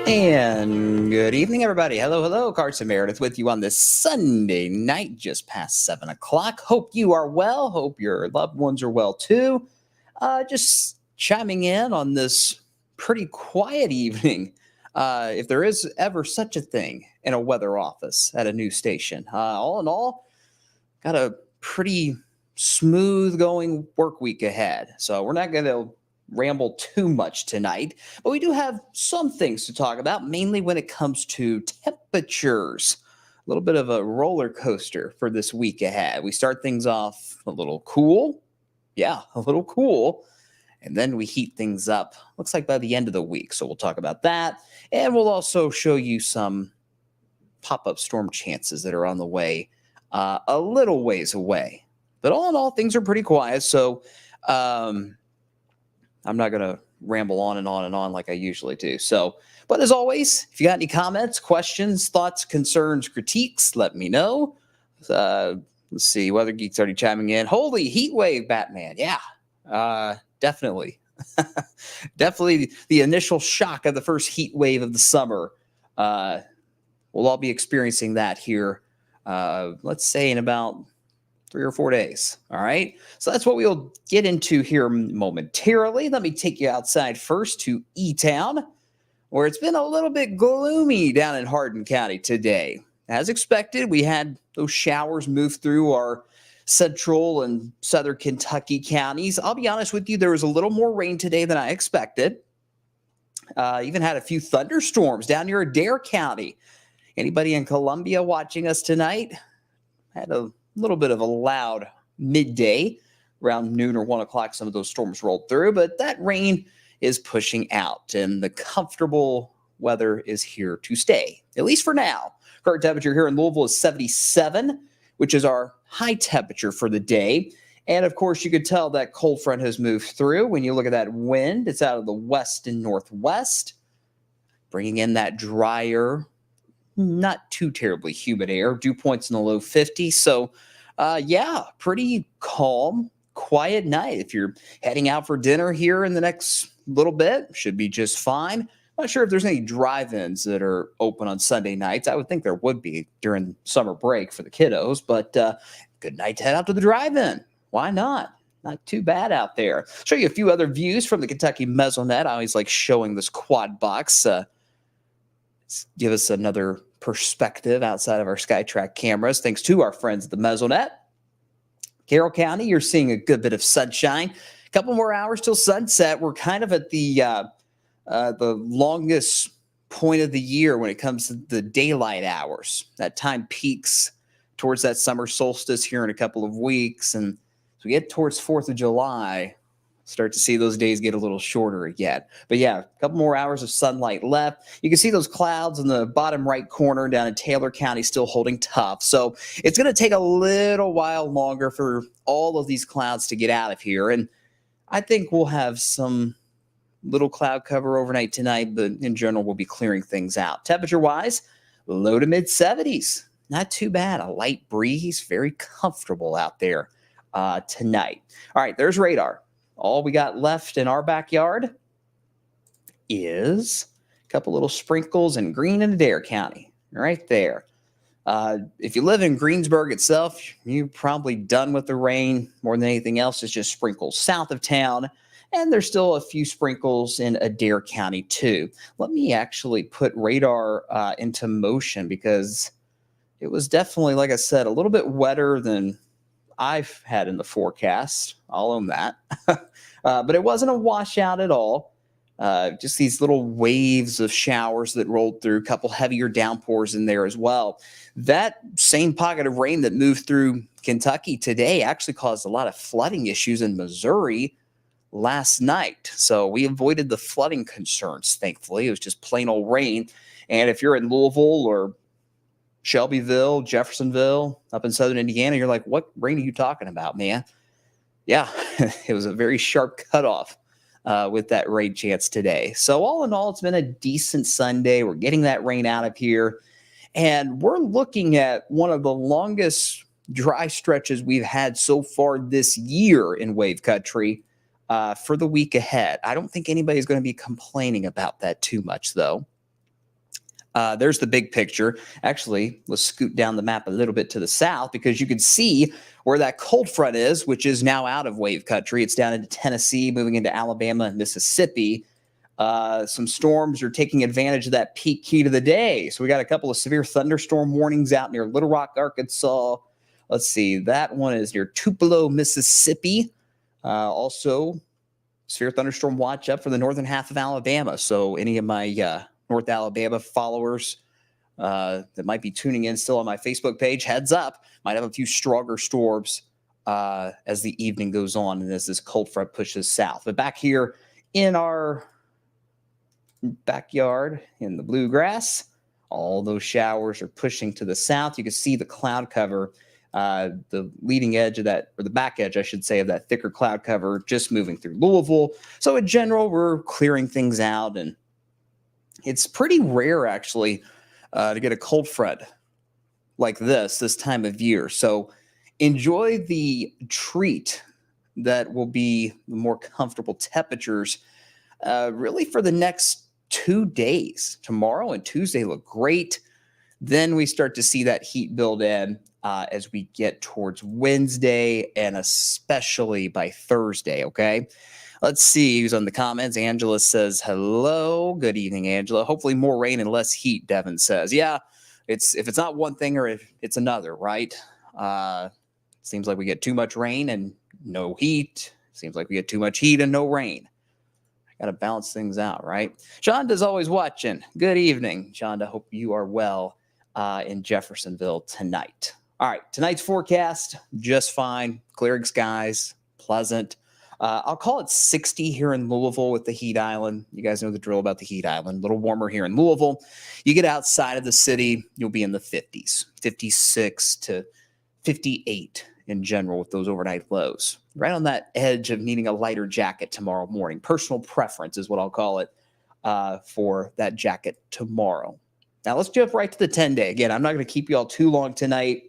And good evening, everybody. Hello, hello. Carson Meredith with you on this Sunday night, just past 7 o'clock. Hope you are well. Hope your loved ones are well, too. Just chiming in on this pretty quiet evening, if there is ever such a thing in a weather office at a news station. All in all, got a pretty smooth going work week ahead. So we're not going to ramble too much tonight, but we do have some things to talk about, mainly when it comes to temperatures. A little bit of a roller coaster for this week ahead. We start things off a little cool. Yeah, a little cool. And then we heat things up, looks like by the end of the week. So we'll talk about that. And we'll also show you some pop-up storm chances that are on the way, a little ways away. But all in all, things are pretty quiet. So I'm not going to ramble on and on and on like I usually do. So, but as always, if you got any comments, questions, thoughts, concerns, critiques, let me know. Let's see. Weather Geek's already chiming in. Holy heat wave, Batman. Yeah, definitely. Definitely the initial shock of the first heat wave of the summer. We'll all be experiencing that here, let's say in about 3 or 4 days. All right. So that's what we'll get into here momentarily. Let me take you outside first to E-Town, where it's been a little bit gloomy down in Hardin County today. As expected, we had those showers move through our central and southern Kentucky counties. I'll be honest with you, there was a little more rain today than I expected. Even had a few thunderstorms down near Adair County. Anybody in Columbia watching us tonight? Had a little bit of a loud midday, around noon or 1 o'clock. Some of those storms rolled through, but that rain is pushing out and the comfortable weather is here to stay, at least for now. Current temperature here in Louisville is 77, which is our high temperature for the day. And of course, you could tell that cold front has moved through. When you look at that wind, it's out of the west and northwest, bringing in that drier, not too terribly humid air, dew points in the low 50s. So, yeah, pretty calm, quiet night. If you're heading out for dinner here in the next little bit, should be just fine. Not sure if there's any drive-ins that are open on Sunday nights. I would think there would be during summer break for the kiddos, but good night to head out to the drive-in. Why not? Not too bad out there. Show you a few other views from the Kentucky Mesonet. I always like showing this quad box. Give us another perspective outside of our SkyTrack cameras, thanks to our friends at the Mesonet. Carroll County, you're seeing a good bit of sunshine. A couple more hours till sunset. We're kind of at the longest point of the year when it comes to the daylight hours. That time peaks towards that summer solstice here in a couple of weeks. And as we get towards 4th of July, start to see those days get a little shorter again. But yeah, a couple more hours of sunlight left. You can see those clouds in the bottom right corner down in Taylor County still holding tough. So it's going to take a little while longer for all of these clouds to get out of here. And I think we'll have some little cloud cover overnight tonight, but in general, we'll be clearing things out. Temperature-wise, low to mid-70s. Not too bad. A light breeze, very comfortable out there tonight. All right, there's radar. All we got left in our backyard is a couple little sprinkles in Greene and Adair County, right there. If you live in Greensburg itself, you're probably done with the rain. More than anything else, it's just sprinkles south of town. And there's still a few sprinkles in Adair County, too. Let me actually put radar into motion because it was definitely, like I said, a little bit wetter than I've had in the forecast. I'll own that. But it wasn't a washout at all. Just these little waves of showers that rolled through, a couple heavier downpours in there as well. That same pocket of rain that moved through Kentucky today actually caused a lot of flooding issues in Missouri last night. So we avoided the flooding concerns, thankfully. It was just plain old rain. And if you're in Louisville or Shelbyville, Jeffersonville, up in southern Indiana, you're like, what rain are you talking about, man? Yeah, it was a very sharp cutoff with that rain chance today. So all in all, it's been a decent Sunday. We're getting that rain out of here. And we're looking at one of the longest dry stretches we've had so far this year in Wave Country for the week ahead. I don't think anybody's going to be complaining about that too much, though. There's the big picture. Actually, let's scoot down the map a little bit to the south because you can see where that cold front is, which is now out of wave country. It's down into Tennessee, moving into Alabama and Mississippi. Some storms are taking advantage of that peak heat of the day. So we got a couple of severe thunderstorm warnings out near Little Rock, Arkansas. Let's see. That one is near Tupelo, Mississippi. Also, severe thunderstorm watch up for the northern half of Alabama. So any of my North Alabama followers that might be tuning in still on my Facebook page, heads up, might have a few stronger storms as the evening goes on and as this cold front pushes south. But back here in our backyard in the bluegrass, all those showers are pushing to the south. You can see the cloud cover, the leading edge of that, or the back edge, I should say, of that thicker cloud cover just moving through Louisville. So in general, we're clearing things out, and it's pretty rare actually to get a cold front like this time of year. So enjoy the treat that will be the more comfortable temperatures really for the next 2 days. Tomorrow and Tuesday look great. Then we start to see that heat build in as we get towards Wednesday and especially by Thursday, okay? Let's see who's on the comments. Angela says, hello. Good evening, Angela. Hopefully more rain and less heat, Devin says. Yeah, if it's not one thing or if it's another, right? Seems like we get too much rain and no heat. Seems like we get too much heat and no rain. Got to balance things out, right? Shonda's always watching. Good evening, Shonda. Hope you are well in Jeffersonville tonight. All right, tonight's forecast, just fine. Clearing skies, pleasant. I'll call it 60 here in Louisville with the heat island. You guys know the drill about the heat island. A little warmer here in Louisville. You get outside of the city, you'll be in the 50s, 56 to 58 in general with those overnight lows. Right on that edge of needing a lighter jacket tomorrow morning. Personal preference is what I'll call it for that jacket tomorrow. Now let's jump right to the 10-day. Again, I'm not going to keep you all too long tonight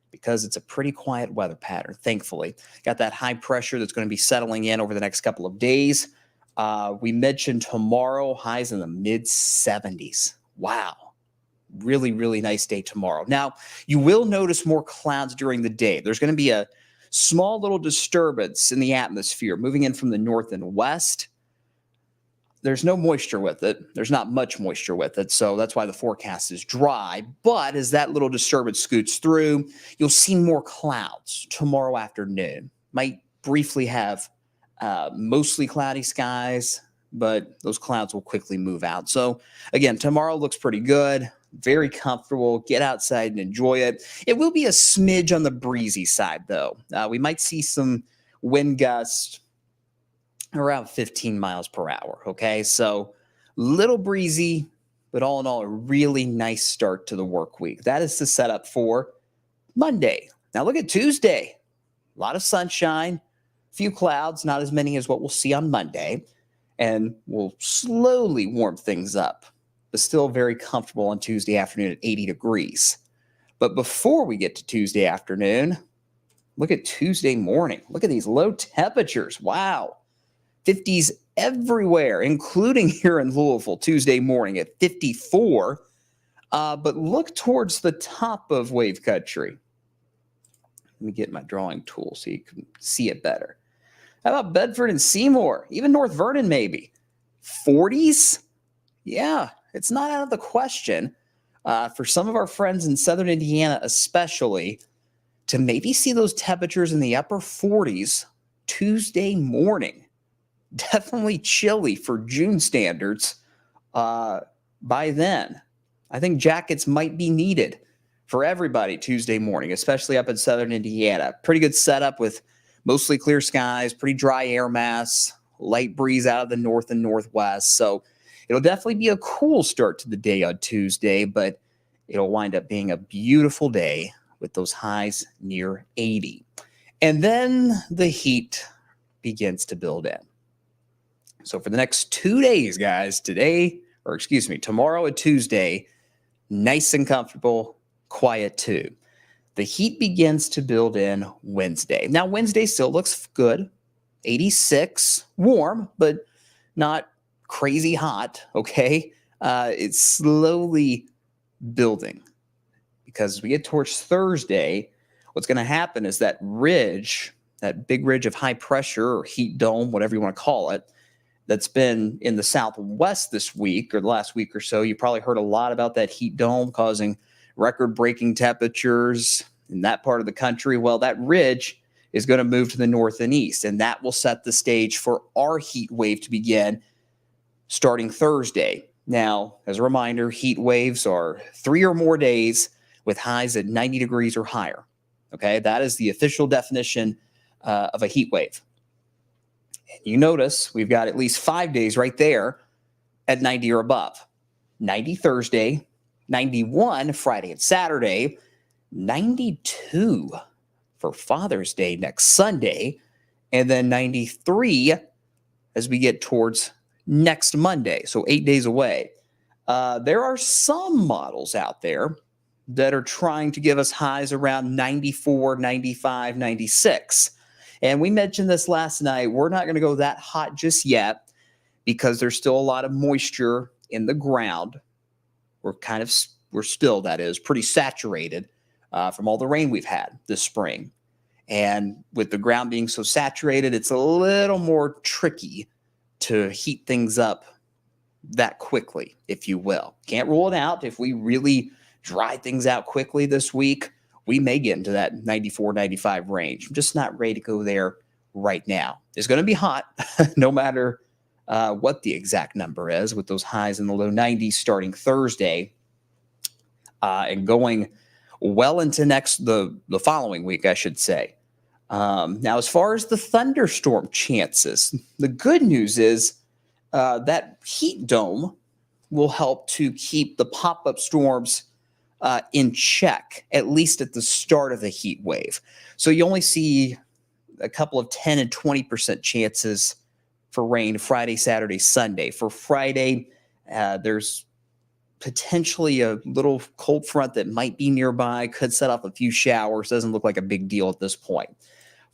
because it's a pretty quiet weather pattern, thankfully. Got that high pressure that's going to be settling in over the next couple of days. We mentioned tomorrow, highs in the mid-70s. Wow. Really, really nice day tomorrow. Now, you will notice more clouds during the day. There's going to be a small little disturbance in the atmosphere moving in from the north and west. There's no moisture with it. There's not much moisture with it, so that's why the forecast is dry. But as that little disturbance scoots through, you'll see more clouds tomorrow afternoon. Might briefly have mostly cloudy skies, but those clouds will quickly move out. So again, tomorrow looks pretty good. Very comfortable. Get outside and enjoy it. It will be a smidge on the breezy side, though. We might see some wind gusts around 15 miles per hour. Okay, so little breezy, but all in all, a really nice start to the work week. That is the setup for Monday. Now look at Tuesday. A lot of sunshine, few clouds, not as many as what we'll see on Monday, and we'll slowly warm things up, but still very comfortable on Tuesday afternoon at 80 degrees. But before we get to Tuesday afternoon, look at Tuesday morning. Look at these low temperatures. Wow. 50s everywhere, including here in Louisville, Tuesday morning at 54. But look towards the top of wave country. Let me get my drawing tool so you can see it better. How about Bedford and Seymour? Even North Vernon, maybe. 40s? Yeah, it's not out of the question for some of our friends in southern Indiana especially to maybe see those temperatures in the upper 40s Tuesday morning. Definitely chilly for June standards by then. I think jackets might be needed for everybody Tuesday morning, especially up in southern Indiana. Pretty good setup with mostly clear skies, pretty dry air mass, light breeze out of the north and northwest. So it'll definitely be a cool start to the day on Tuesday, but it'll wind up being a beautiful day with those highs near 80. And then the heat begins to build in. So for the next 2 days, guys, tomorrow and Tuesday, nice and comfortable, quiet too. The heat begins to build in Wednesday. Now, Wednesday still looks good. 86, warm, but not crazy hot, okay? It's slowly building because as we get towards Thursday, what's going to happen is that ridge, that big ridge of high pressure or heat dome, whatever you want to call it, that's been in the southwest this week or the last week or so. You probably heard a lot about that heat dome causing record-breaking temperatures in that part of the country. Well, that ridge is going to move to the north and east, and that will set the stage for our heat wave to begin starting Thursday. Now, as a reminder, heat waves are 3 or more days with highs at 90 degrees or higher. Okay, that is the official definition of a heat wave. You notice we've got at least 5 days right there at 90 or above. 90 Thursday, 91 Friday and Saturday, 92 for Father's Day next Sunday, and then 93 as we get towards next Monday, so 8 days away. There are some models out there that are trying to give us highs around 94, 95, 96. And we mentioned this last night. We're not going to go that hot just yet because there's still a lot of moisture in the ground. We're still, that is, pretty saturated from all the rain we've had this spring. And with the ground being so saturated, it's a little more tricky to heat things up that quickly, if you will. Can't rule it out. If we really dry things out quickly this week, we may get into that 94, 95 range. I'm just not ready to go there right now. It's going to be hot, no matter what the exact number is, with those highs in the low 90s starting Thursday and going well into the following week, I should say. Now, as far as the thunderstorm chances, the good news is that heat dome will help to keep the pop-up storms in check, at least at the start of the heat wave. So you only see a couple of 10 and 20% chances for rain Friday, Saturday, Sunday. For Friday, there's potentially a little cold front that might be nearby, could set off a few showers. Doesn't look like a big deal at this point.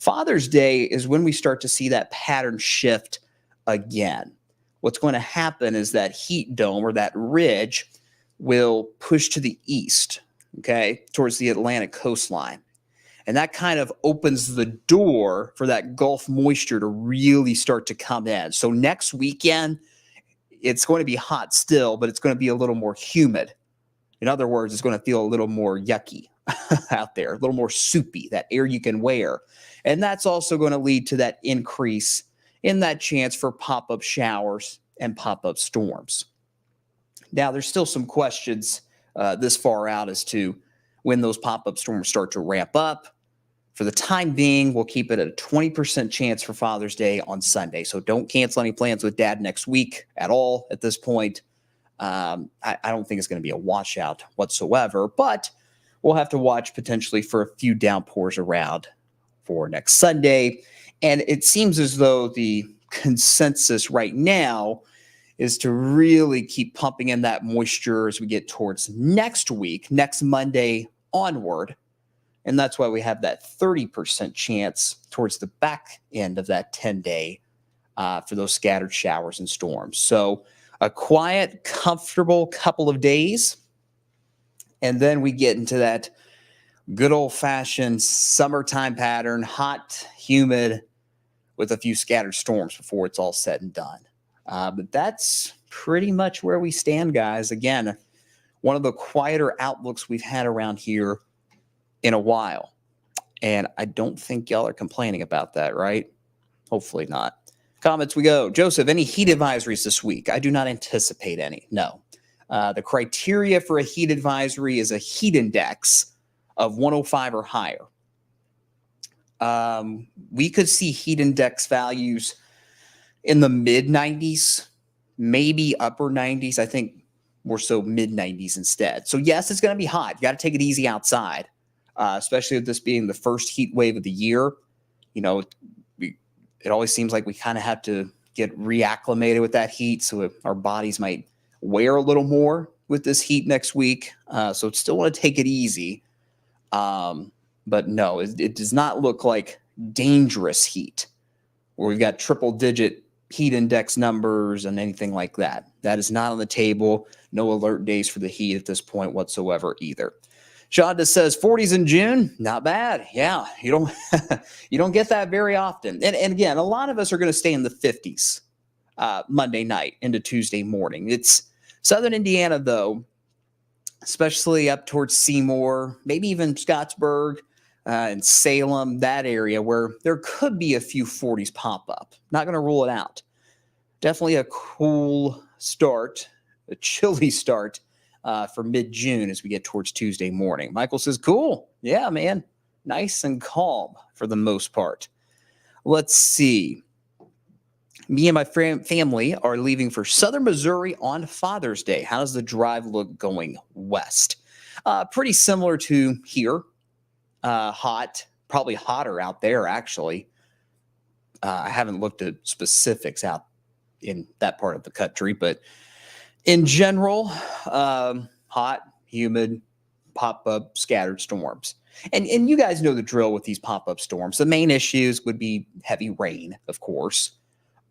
Father's Day is when we start to see that pattern shift again. What's going to happen is that heat dome or that ridge will push to the east, okay, towards the Atlantic coastline. And that kind of opens the door for that Gulf moisture to really start to come in. So next weekend, it's going to be hot still, but it's going to be a little more humid. In other words, it's going to feel a little more yucky out there, a little more soupy, that air you can wear. And that's also going to lead to that increase in that chance for pop-up showers and pop-up storms. Now, there's still some questions this far out as to when those pop-up storms start to ramp up. For the time being, we'll keep it at a 20% chance for Father's Day on Sunday. So don't cancel any plans with Dad next week at all at this point. I don't think it's going to be a washout whatsoever, but we'll have to watch potentially for a few downpours around for next Sunday. And it seems as though the consensus right now is to really keep pumping in that moisture as we get towards next week, next Monday onward. And that's why we have that 30% chance towards the back end of that 10-day for those scattered showers and storms. So a quiet, comfortable couple of days. And then we get into that good old-fashioned summertime pattern, hot, humid, with a few scattered storms before it's all said and done. But that's pretty much where we stand, guys. Again, one of the quieter outlooks we've had around here in a while. And I don't think y'all are complaining about that, right? Hopefully not. Comments we go. Joseph, any heat advisories this week? I do not anticipate any. No. The criteria for a heat advisory is a heat index of 105 or higher. We could see heat index values in the mid 90s, maybe upper 90s. I think more so mid 90s instead. So yes, it's going to be hot. You got to take it easy outside, especially with this being the first heat wave of the year. You know, it always seems like we kind of have to get reacclimated with that heat. So our bodies might wear a little more with this heat next week. So still want to take it easy. But no, it does not look like dangerous heat where we've got triple digit heat index numbers and anything like that. That is not on the table. No alert days for the heat at this point whatsoever either. Shonda says 40s in June, not bad. Yeah, you don't you don't get that very often. And again, a lot of us are going to stay in the 50s Monday night into Tuesday morning. It's Southern Indiana, though, especially up towards Seymour, maybe even Scottsburg and Salem, that area where there could be a few 40s pop up. Not going to rule it out. Definitely a cool start, a chilly start for mid-June as we get towards Tuesday morning. Michael says, cool. Yeah, man. Nice and calm for the most part. Let's see. Me and my family are leaving for Southern Missouri on Father's Day. How does the drive look going west? Pretty similar to here. Hot, probably hotter out there, actually. I haven't looked at specifics out in that part of the country, but in general, hot, humid, pop-up, scattered storms. And you guys know the drill with these pop-up storms. The main issues would be heavy rain, of course.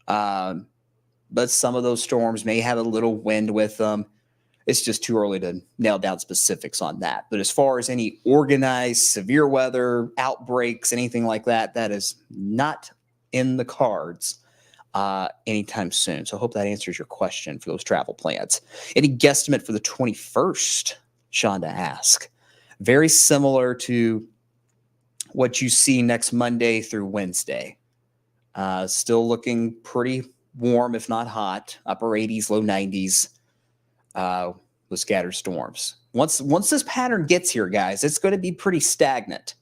But some of those storms may have a little wind with them. It's just too early to nail down specifics on that. But as far as any organized severe weather, outbreaks, anything like that, that is not in the cards anytime soon. So I hope that answers your question for those travel plans. Any guesstimate for the 21st, Shonda asked. Very similar to what you see next Monday through Wednesday. Still looking pretty warm, if not hot, upper 80s, low 90s with scattered storms. Once this pattern gets here, guys, it's going to be pretty stagnant.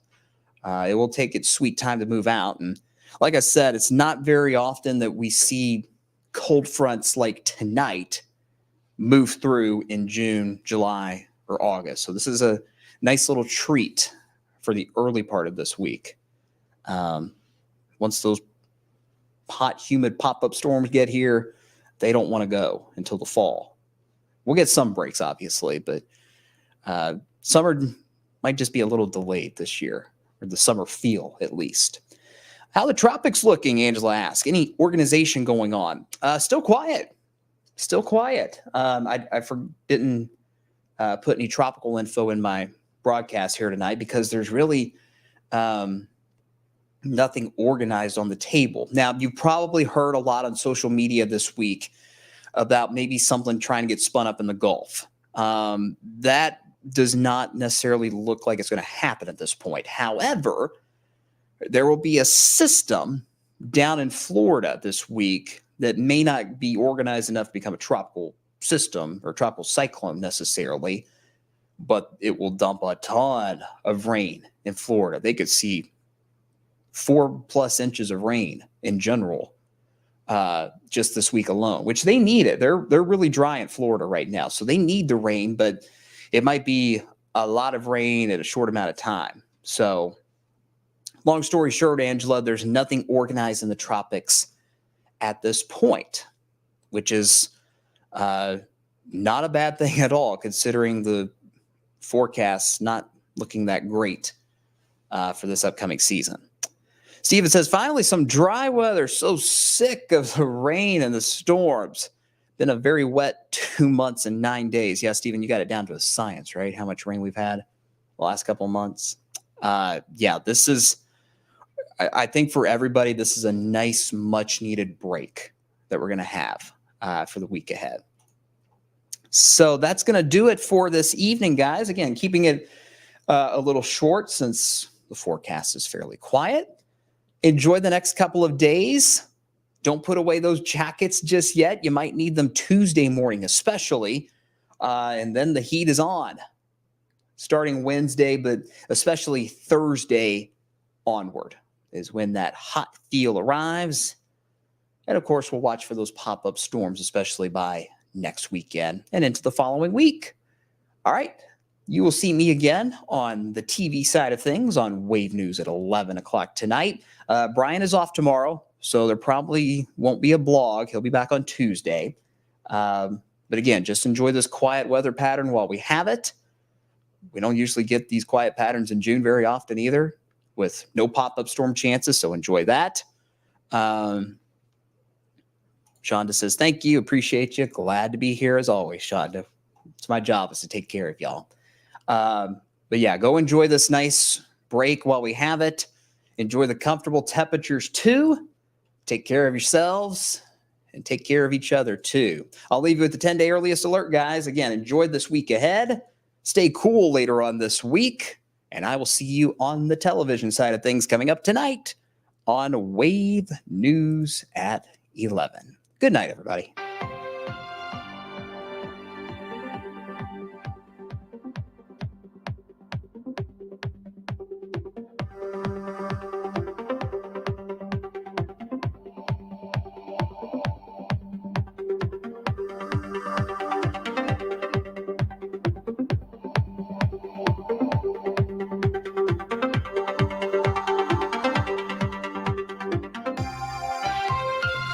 It will take its sweet time to move out. And like I said, it's not very often that we see cold fronts like tonight move through in June, July, or August. So this is a nice little treat for the early part of this week. Once those hot, humid pop-up storms get here, they don't want to go until the fall. We'll get some breaks, obviously, but summer might just be a little delayed this year, or the summer feel at least. How the tropics looking, Angela asked. Any organization going on? Still quiet. Still quiet. I didn't put any tropical info in my broadcast here tonight because there's really nothing organized on the table. Now, you probably heard a lot on social media this week about maybe something trying to get spun up in the Gulf. That does not necessarily look like it's going to happen at this point. However, there will be a system down in Florida this week that may not be organized enough to become a tropical system or tropical cyclone necessarily, but it will dump a ton of rain in Florida. They could see 4+ inches of rain in general just this week alone, which they need it. They're really dry in Florida right now, so they need the rain, but it might be a lot of rain at a short amount of time. So long story short, Angela, there's nothing organized in the tropics at this point, which is not a bad thing at all, considering the forecasts not looking that great for this upcoming season. Steven says, finally, some dry weather. So sick of the rain and the storms. Been a very wet 2 months and 9 days. Yeah, Steven, you got it down to a science, right? How much rain we've had the last couple of months. Yeah, this is, I think for everybody, this is a nice, much-needed break that we're going to have for the week ahead. So that's going to do it for this evening, guys. Again, keeping it a little short since the forecast is fairly quiet. Enjoy the next couple of days. Don't put away those jackets just yet. You might need them Tuesday morning, especially. And then the heat is on starting Wednesday, but especially Thursday onward is when that hot feel arrives. And of course, we'll watch for those pop-up storms, especially by next weekend and into the following week. All right. You will see me again on the TV side of things on Wave News at 11 o'clock tonight. Brian is off tomorrow, so there probably won't be a blog. He'll be back on Tuesday. But again, just enjoy this quiet weather pattern while we have it. We don't usually get these quiet patterns in June very often either, with no pop-up storm chances, so enjoy that. Shonda says, thank you. Appreciate you. Glad to be here as always, Shonda. It's my job is to take care of y'all. But yeah, go enjoy this nice break while we have it. Enjoy the comfortable temperatures too. Take care of yourselves and take care of each other too. I'll leave you with the 10-day earliest alert, guys. Again, enjoy this week ahead. Stay cool later on this week. And I will see you on the television side of things coming up tonight on Wave News at 11. Good night, everybody.